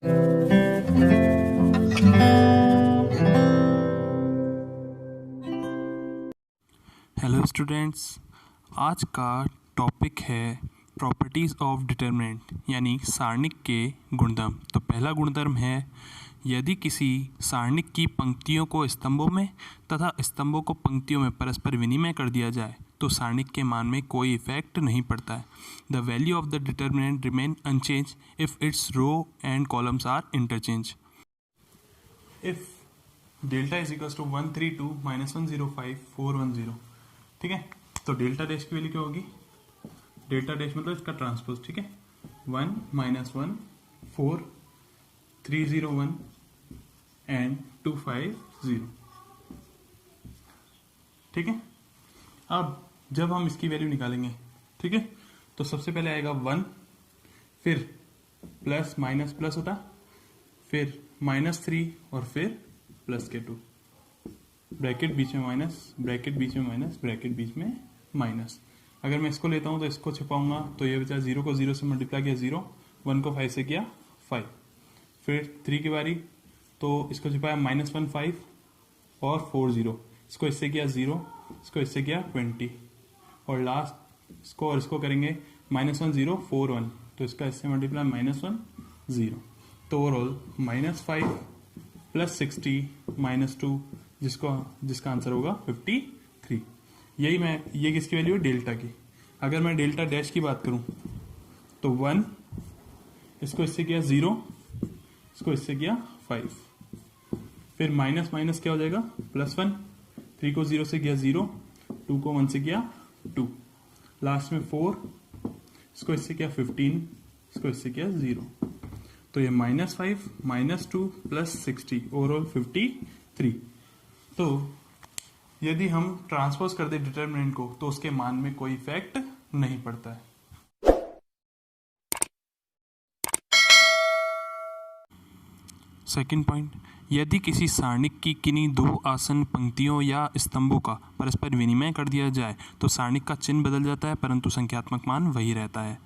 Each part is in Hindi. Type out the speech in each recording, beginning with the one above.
हेलो स्टूडेंट्स, आज का टॉपिक है प्रॉपर्टीज़ ऑफ डिटरमिनेंट यानी सारणिक के गुणधर्म। तो पहला गुणधर्म है, यदि किसी सारणिक की पंक्तियों को स्तंभों में तथा स्तंभों को पंक्तियों में परस्पर विनिमय कर दिया जाए तो सारणिक के मान में कोई इफेक्ट नहीं पड़ता है। The value of the determinant remain unchange if its row and columns are interchange. If delta is equals to 132 माइनस 105 410, ठीक है। तो डेल्टा डैश की वैल्यू क्या होगी? डेल्टा डैश मतलब इसका ट्रांसपोज, ठीक है। 1 माइनस 1 4 301 एंड 250, ठीक है। अब जब हम इसकी वैल्यू निकालेंगे, ठीक है, तो सबसे पहले आएगा 1, फिर प्लस माइनस प्लस होता, फिर -3 और फिर प्लस के 2, ब्रैकेट बीच में माइनस, ब्रैकेट बीच में माइनस, ब्रैकेट बीच में माइनस। अगर मैं इसको लेता हूं तो इसको छिपाऊंगा तो ये बचा 0 को 0 से मल्टीप्लाई किया 0, 1 को 5 से किया 5, फिर 3 की बारी तो इसको छिपाया -1 5 और 4 0, इसको इससे किया 0, इसको इससे किया 20 और लास्ट इसको और इसको करेंगे -1 0 4 1, तो इसका इससे मल्टीप्लाई -1 0, तो ओवरऑल -5 प्लस 60 -2 जिसका आंसर होगा 53। ये किसकी वैल्यू है? डेल्टा की। अगर मैं डेल्टा डैश की बात करूं तो 1, इसको इससे किया 0, इसको इससे किया 5, फिर माइनस माइनस क्या हो जाएगा? +1, 3 को 0 से किया 0, 2 को 1 से किया 2, लास्ट में 4, इसको इससे किया 15, इसको इससे किया 0, तो ये -5 -2 प्लस 60 ओवरऑल 53। तो यदि हम ट्रांसपोज कर दे डिटरमिनेंट को तो उसके मान में कोई इफेक्ट नहीं पड़ता है। सेकंड पॉइंट, यदि किसी सारणिक की किन्हीं दो आसन पंक्तियों या स्तंभों का परस्पर विनिमय कर दिया जाए तो सारणिक का चिन्ह बदल जाता है परंतु संख्यात्मक मान वही रहता है।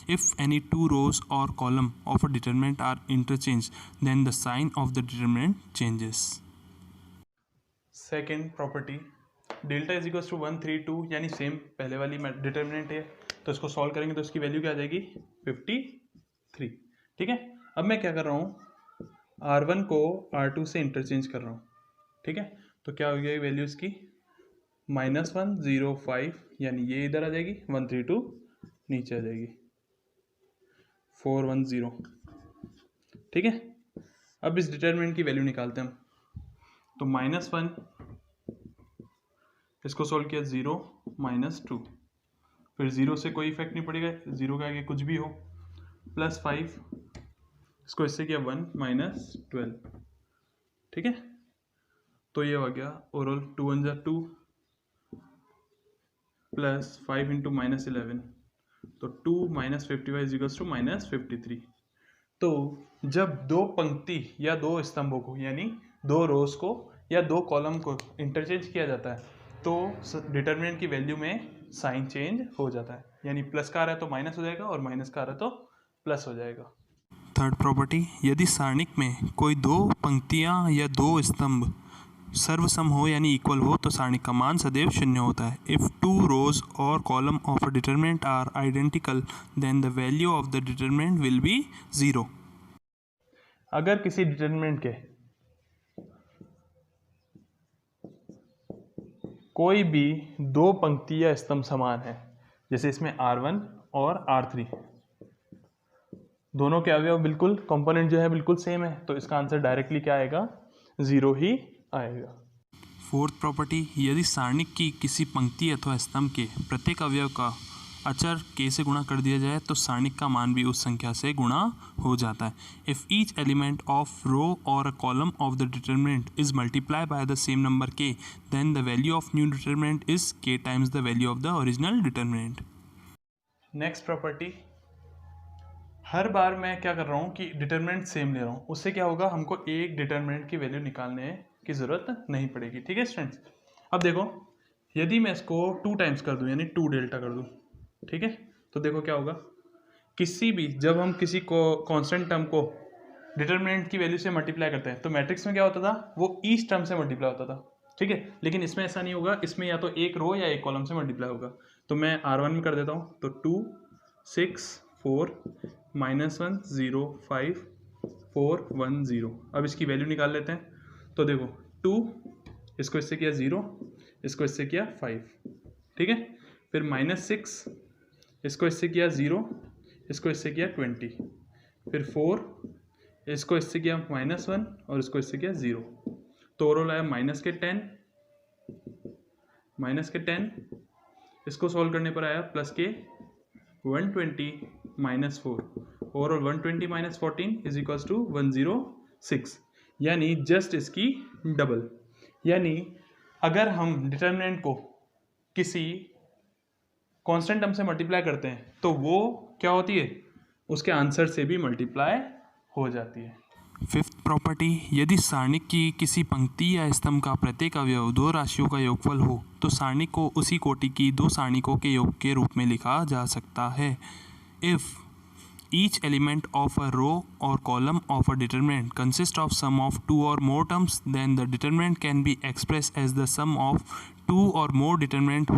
If any two rows or column of a determinant are interchanged, then the sign of the determinant changes. Second property, delta is equal to 132 यानी सेम पहले वाली डिटर्मिनेंट है, तो इसको सॉल्व करेंगे तो इसकी वैल्यू क्या आ जाएगी? 53, ठीक है। अब मैं क्या कर रहा हूँ, R1 को R2 से इंटरचेंज कर रहा हूँ, ठीक है। तो क्या हो गई वैल्यू इसकी? -105 यानी ये इधर आ जाएगी, 132 नीचे आ जाएगी, 410, ठीक है। अब इस डिटरमिनेंट की वैल्यू निकालते हैं हम, तो -1, इसको सोल्व किया 0 -2, फिर 0 से कोई इफेक्ट नहीं पड़ेगा, 0 का आगे कुछ भी हो, +5, इसको इससे किया 1 -12, ठीक है। तो ये हो गया ओवरऑल 2 1 जा 2 प्लस 5 इंटू -11, तो 2 -55 इज इक्वल्स टू -53। तो जब दो पंक्ति या दो स्तंभों को यानी दो रोज को या दो कॉलम को इंटरचेंज किया जाता है तो डिटरमिनेंट की वैल्यू में साइन चेंज हो जाता है, यानी प्लस का आ रहा है तो माइनस हो जाएगा और माइनस का आ रहा है तो प्लस हो जाएगा। थर्ड प्रॉपर्टी, यदि सारणिक में कोई दो पंक्तियां या दो स्तंभ सर्वसम हो यानी इक्वल हो तो सारणिक का मान सदैव 0 होता है। इफ टू रोज और column of a determinant are identical then the value of the determinant will be 0। अगर किसी डिटरमिनेंट के कोई भी दो पंक्ति या स्तंभ समान है, जैसे इसमें R1 और R3 दोनों के अवयव बिल्कुल कंपोनेंट जो है बिल्कुल सेम है, तो इसका आंसर डायरेक्टली क्या आएगा? 0 ही आएगा। फोर्थ प्रॉपर्टी, यदि सारणिक की किसी पंक्ति अथवा स्तंभ के प्रत्येक अवयव का अचर k से गुणा कर दिया जाए तो सारणिक का मान भी उस संख्या से गुणा हो जाता है। If each element of row और a column of the determinant is multiply by the same number k, then the value of new determinant is k times the value of the original determinant. Next property, हर बार मैं क्या कर रहा हूँ कि डिटरमिनेंट सेम ले रहा हूँ, उससे क्या होगा, हमको एक डिटरमिनेंट की वैल्यू निकालने की जरूरत नहीं पड़ेगी, ठीक है स्टूडेंट्स। अब देखो, यदि मैं इसको 2 टाइम्स कर दूं यानी 2 डेल्टा कर दूं, ठीक है, तो देखो क्या होगा, जब हम किसी को कांस्टेंट टर्म को डिटर्मिनेंट की वैल्यू से मल्टीप्लाई करते हैं, तो मैट्रिक्स में क्या होता था, वो ईच टर्म से मल्टीप्लाई होता था, ठीक है। लेकिन इसमें ऐसा नहीं होगा, इसमें या तो एक रो या एक कॉलम से मल्टीप्लाई होगा। तो मैं R1 में कर देता हूँ, तो 2 6 4 -1 0 5 4 1 0। अब इसकी वैल्यू निकाल लेते हैं। तो देखो 2, इसको इससे किया 0, इसको इससे किया 5, ठीक है। फिर -6, इसको इससे किया 0, इसको इससे किया 20। फिर 4, इसको इससे किया -1 और इसको इससे किया 0। तो ओवरऑल आया -10, इसको सॉल्व करने पर आया +के 120 -4। ओवरऑल 120 - 14 इज इक्वल्स टू 106, यानी जस्ट इसकी डबल। यानी अगर हम डिटर्मिनेंट को किसी कांस्टेंट टर्म से मल्टीप्लाई करते हैं तो वो क्या होती है, उसके आंसर से भी मल्टीप्लाई हो जाती है। फिफ्थ प्रॉपर्टी, यदि सारणिक की किसी पंक्ति या स्तंभ का प्रत्येक अवयव दो राशियों का योगफल हो तो सारणिक को उसी कोटि की दो सारणिकों के योग के रूप में लिखा जा सकता है। If each element of a row or column of a determinant consists of sum of two or more terms, then the determinant can be expressed as the sum of two or more determinant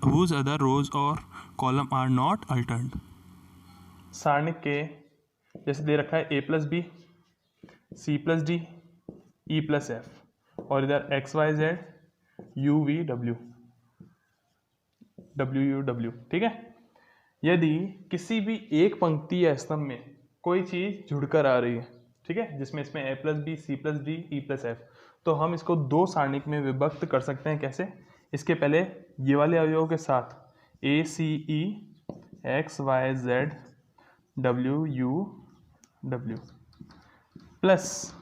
whose other rows or column are not altered. सारणिक के जैसे दे रखा है a+b, c+d, e+f और इधर x y z u v w w u w, ठीक है। यदि किसी भी एक पंक्ति या स्तंभ में कोई चीज जुड़कर आ रही है, ठीक है, जिसमें इसमें a+b, c+d, e+f, तो हम इसको दो सारणिक में विभक्त कर सकते हैं। कैसे? इसके पहले ये वाले अवयवों के साथ a c e x y z w u w plus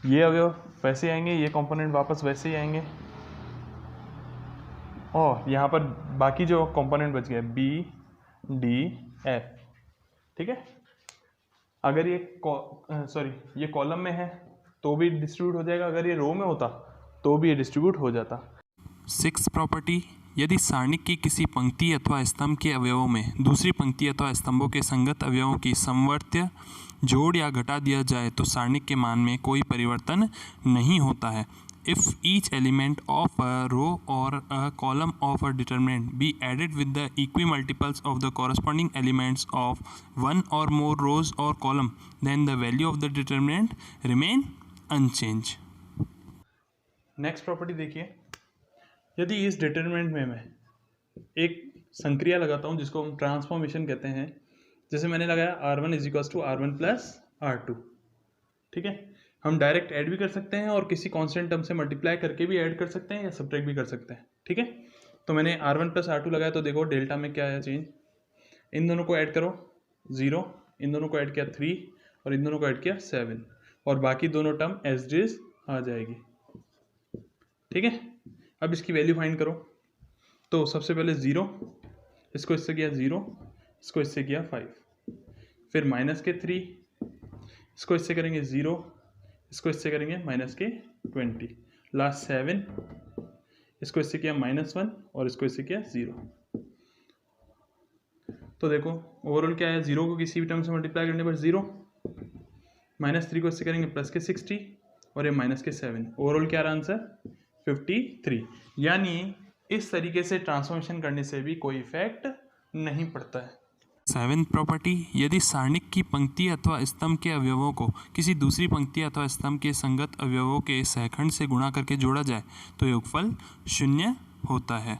ये अवयव वैसे आएंगे, ये कंपोनेंट वापस वैसे ही आएंगे, और यहाँ पर बाकी जो कंपोनेंट बच गए b d f, ठीक है। अगर ये ये कॉलम में है तो भी डिस्ट्रीब्यूट हो जाएगा, अगर ये रो में होता तो भी ये डिस्ट्रीब्यूट हो जाता। सिक्स्थ प्रॉपर्टी, यदि सारणिक की किसी पंक्ति अथवा स्तंभ के अवयवों में दूसरी पंक्ति अथवा स्तंभों के संगत अवयवों की समवर्त्य जोड़ या घटा दिया जाए तो सारणिक के मान में कोई परिवर्तन नहीं होता है। If each element of a row or a column of a determinant be added with the equimultiples of the corresponding elements of one or more rows or column, then the value of the determinant remain unchanged. Next property देखिए, यदि इस डिटरमिनेंट में मैं एक संक्रिया लगाता हूँ जिसको हम ट्रांसफॉर्मेशन कहते हैं, जैसे मैंने लगाया r1 = r1 + r2, ठीक है। हम डायरेक्ट ऐड भी कर सकते हैं और किसी कांस्टेंट टर्म से मल्टीप्लाई करके भी ऐड कर सकते हैं या सब्ट्रैक्ट भी कर सकते हैं, ठीक है। तो मैंने r1 + r2 लगाया, तो देखो डेल्टा में क्या है चेंज, इन दोनों को ऐड करो 0, इन दोनों को ऐड किया 3 और इन दोनों को ऐड किया 7, और बाकी दोनों टर्म एज इट इज आ जाएगी, ठीक है। अब इसकी वैल्यू फाइंड करो, तो सबसे पहले 0, इसको इससे किया 0, इसको इससे किया 5, फिर -3, इसको इससे करेंगे 0, इसको इससे करेंगे -20, लास्ट 7, इसको इससे किया -1 और इसको इससे किया 0। तो देखो ओवरऑल क्या है, 0 को किसी भी टर्म से मल्टीप्लाई करने पर 0, -3 को इससे करेंगे +60 और ये -7, ओवरऑल क्या रहा आंसर 53। यानी इस तरीके से ट्रांसफॉर्मेशन करने से भी कोई इफेक्ट नहीं पड़ता है। सेवेंथ प्रॉपर्टी, यदि सारणिक की पंक्ति अथवा स्तंभ के अवयवों को किसी दूसरी पंक्ति अथवा स्तंभ के संगत अवयवों के सहखंड से गुणा करके जोड़ा जाए तो योगफल 0 होता है।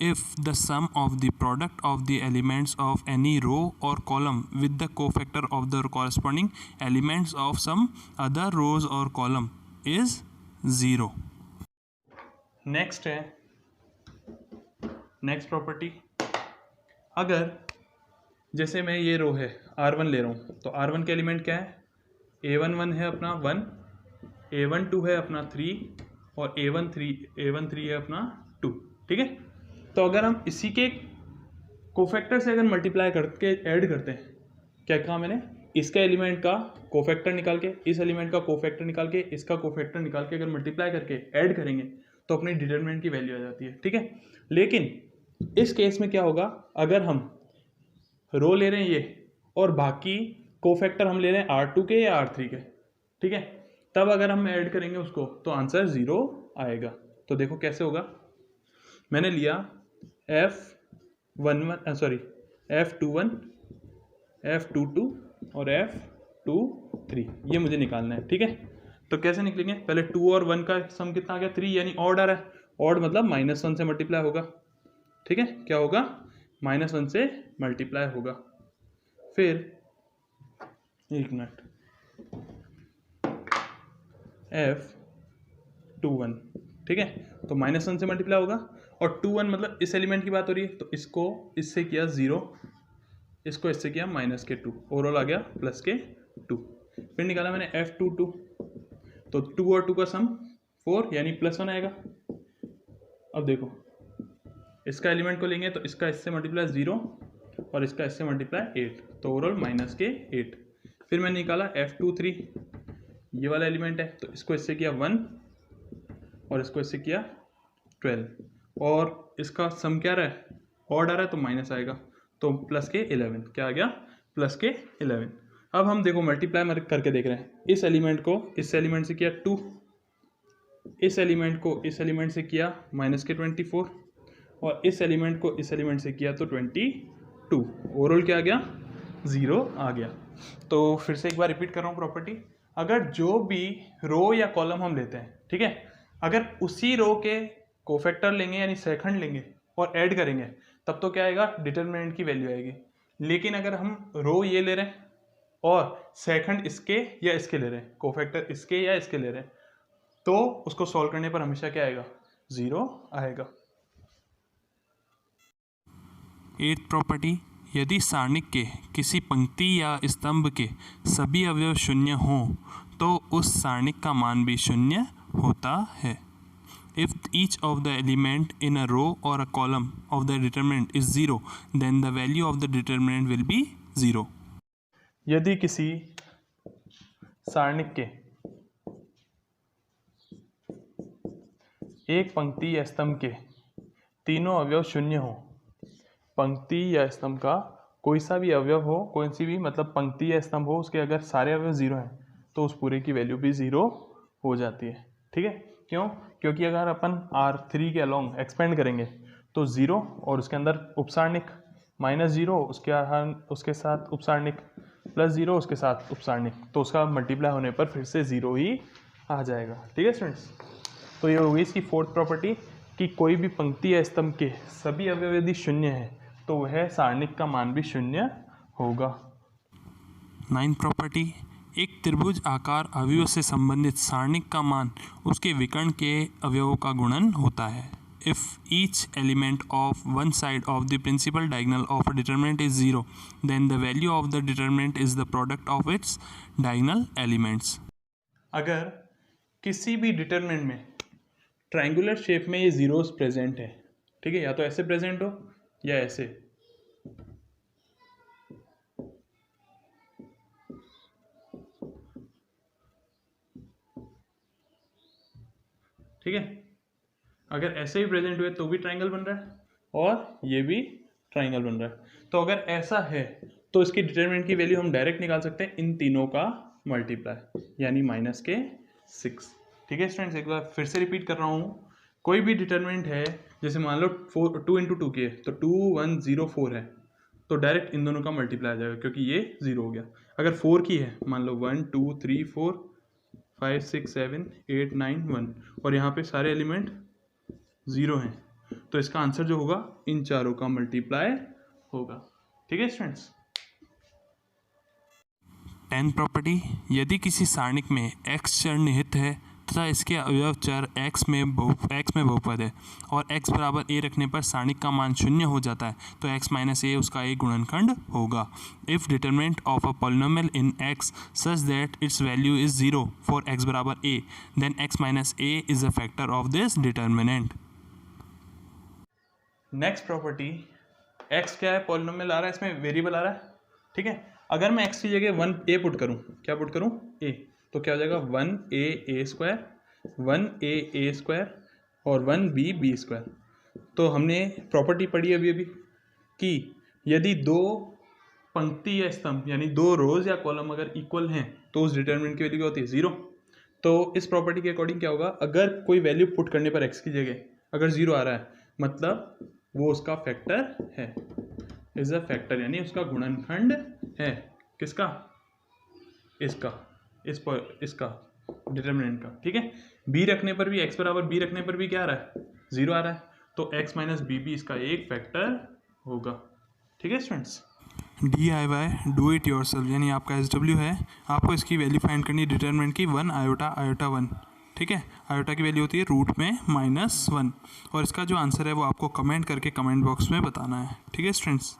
If the sum of the product of the elements of any row or column with the cofactor of the corresponding elements of some other rows or column is 0. Next है नेक्स्ट प्रॉपर्टी, अगर जैसे मैं ये रो है R1 ले रहा हूँ, तो R1 के एलिमेंट क्या है, A11 है अपना 1, A12 है अपना 3 और A13 है अपना 2, ठीक है। तो अगर हम इसी के कोफैक्टर से अगर मल्टीप्लाई करके ऐड करते हैं, क्या कहा मैंने, इसका एलिमेंट का कोफैक्टर निकाल के, इस एलिमेंट का कोफैक्टर निकाल के, इसका कोफैक्टर निकाल के अगर मल्टीप्लाई करके ऐड करेंगे तो अपनी डिटरमिनेंट की वैल्यू आ जाती है, ठीक है। लेकिन इस केस में क्या होगा, अगर हम रो ले रहे हैं ये और बाकी कोफैक्टर हम ले रहे हैं R2 के या R3 के, ठीक है। तब अगर हम ऐड करेंगे उसको तो आंसर 0 आएगा। तो देखो कैसे होगा, मैंने लिया F21 F22 और F23, ये मुझे निकालना है, ठीक है। तो कैसे निकलेंगे, पहले 2 और 1 का सम कितना आ गया 3, यानी ऑड आ रहा है, ऑड मतलब -1 से मल्टीप्लाई होगा, ठीक है। क्या होगा, -1 से मल्टीप्लाई होगा। फिर एक मिनट, F21, ठीक है, तो -1 से मल्टीप्लाई होगा, और 21 मतलब इस एलिमेंट की बात हो रही है, तो इसको इससे किया 0, इसको इससे किया -2, ओवरऑल आ गया +2। फिर निकाला मैंने F22, तो 2 और 2 का सम 4 यानी +1 आएगा। अब देखो इसका एलिमेंट को लेंगे तो इसका इससे मल्टीप्लाई 0 और इसका इससे मल्टीप्लाई 8, तो ओवरऑल -8। फिर मैंने निकाला F23, ये वाला एलिमेंट है, तो इसको इससे किया 1 और इसको इससे किया 12, और इसका सम क्या रहा है, ऑड आ रहा है, तो माइनस आएगा, तो +11, क्या आ गया, +11। अब हम देखो मल्टीप्लाई करके देख रहे हैं, इस एलिमेंट को इस एलिमेंट से किया 2, इस एलिमेंट को इस एलिमेंट से किया -24, और इस एलिमेंट को इस एलिमेंट से किया तो 22, ओवरऑल क्या आ गया, 0 आ गया। तो फिर से एक बार रिपीट कर रहा हूँ प्रॉपर्टी, अगर जो भी रो या कॉलम हम लेते हैं, ठीक है, अगर उसी रो के कोफैक्टर लेंगे यानी सेकंड लेंगे और ऐड करेंगे, तब तो क्या आएगा, डिटर्मिनेंट की वैल्यू आएगी। लेकिन अगर हम रो ये ले रहे हैं और सेकंड इसके या इसके ले रहे हैं, कोफैक्टर इसके या इसके ले रहे हैं, तो उसको सॉल्व करने पर हमेशा क्या आएगा, 0 आएगा। 8th प्रॉपर्टी, यदि सारणिक के किसी पंक्ति या स्तंभ के सभी अवयव शून्य हों तो उस सारणिक का मान भी शून्य होता है। If each of the element in a row or a column of the determinant is 0, then the value of the determinant will be 0. यदि किसी सारणिक के एक पंक्ति या स्तंभ के तीनों अवयव शून्य हो, पंक्ति या स्तंभ का कोई सा भी अवयव हो, कोई सी भी मतलब पंक्ति या स्तंभ हो, उसके अगर सारे अवयव 0 हैं तो उस पूरे की वैल्यू भी 0 हो जाती है, ठीक है। क्यों, क्योंकि अगर अपन R3 के अलोंग एक्सपेंड करेंगे तो 0 और उसके अंदर उपसारणिक -0, उसके साथ उपसारणिक +0, उसके साथ उपसारणिक, तो उसका मल्टीप्लाई होने पर फिर से 0 ही आ जाएगा, ठीक है स्टूडेंट्स। तो ये हो गई इसकी 4th प्रॉपर्टी कि कोई भी पंक्ति या स्तंभ के सभी अवयव यदि शून्य है तो वह सारणिक का मान भी शून्य होगा। 9th प्रॉपर्टी, एक त्रिभुज आकार अवयव से संबंधित सारणिक का मान उसके विकर्ण के अवयवों का गुणन होता है। If each element of one side of the principal diagonal of a determinant is 0, then the value of the determinant is the product of its diagonal elements. अगर किसी भी डिटरमिनेंट में ट्रायंगुलर शेप में ये जीरोस प्रेजेंट है, ठीक है, या तो ऐसे प्रेजेंट हो या ऐसे, ठीक है, अगर ऐसे ही प्रेजेंट हुए तो भी ट्रायंगल बन रहा है और ये भी ट्रायंगल बन रहा है। तो अगर ऐसा है तो इसकी डिटरमिनेंट की वैल्यू हम डायरेक्ट निकाल सकते हैं इन तीनों का मल्टीप्लाई, यानी -6, ठीक है स्टूडेंट्स। एक बार फिर से रिपीट कर रहा हूँ, कोई भी डिटरमिनेंट है, जैसे मान लो 2 × 2 की है तो 2 1 0 4 है, तो डायरेक्ट इन दोनों का मल्टीप्लाई आ जाएगा क्योंकि ये 0 हो गया। अगर 4 की है, मान लो 1 2 3 4 5 6 7 8 9 1, और यहाँ पे सारे एलिमेंट 0 हैं, तो इसका आंसर जो होगा इन चारों का मल्टीप्लाई होगा, ठीक है स्टूडेंट्स। 10th प्रॉपर्टी, यदि किसी सारणिक में x चर निहित है तथा इसके अवयव चर x में बहुपद है और x बराबर a रखने पर सारणिक का मान 0 हो जाता है, तो x माइनस a उसका एक गुणनखंड होगा। If determinant of a polynomial in x such that its value is 0 for x बराबर a, then x minus a is a factor of this determinant. Next property, x क्या है, पॉलिनोमियल आ रहा है, इसमें वेरिएबल आ रहा है, ठीक है। अगर मैं x की जगह 1a पुट करूँ, क्या पुट करूँ, a, तो क्या हो जाएगा 1a² 1a² और 1b² तो हमने प्रॉपर्टी पढ़ी अभी कि यदि दो पंक्ति या स्तंभ यानी 2 रोज या कॉलम अगर इक्वल हैं तो उस डिटर्मिनेंट की वैल्यू क्या होती है 0। तो इस प्रॉपर्टी के अकॉर्डिंग क्या होगा, अगर कोई वैल्यू पुट करने पर x की जगह अगर 0 आ रहा है मतलब वो उसका फैक्टर है, इज अ फैक्टर यानी उसका गुणनखंड है। किसका? इसका डिटर्मिनेंट का। ठीक है, b रखने पर भी x बराबर b रखने पर भी क्या आ रहा है 0 आ रहा है, तो x माइनस बी भी इसका एक फैक्टर होगा। ठीक है students, DIY do it yourself यानी आपका SW है, आपको इसकी वैल्यू फाइंड करनी है डिटर्मिनेंट की 1 आयोटा आयोटा 1। ठीक है, आयोटा की वैल्यू होती है रूट में -1 और इसका जो आंसर है वो आपको कमेंट करके कमेंट बॉक्स में बताना है। ठीक है स्टूडेंट्स।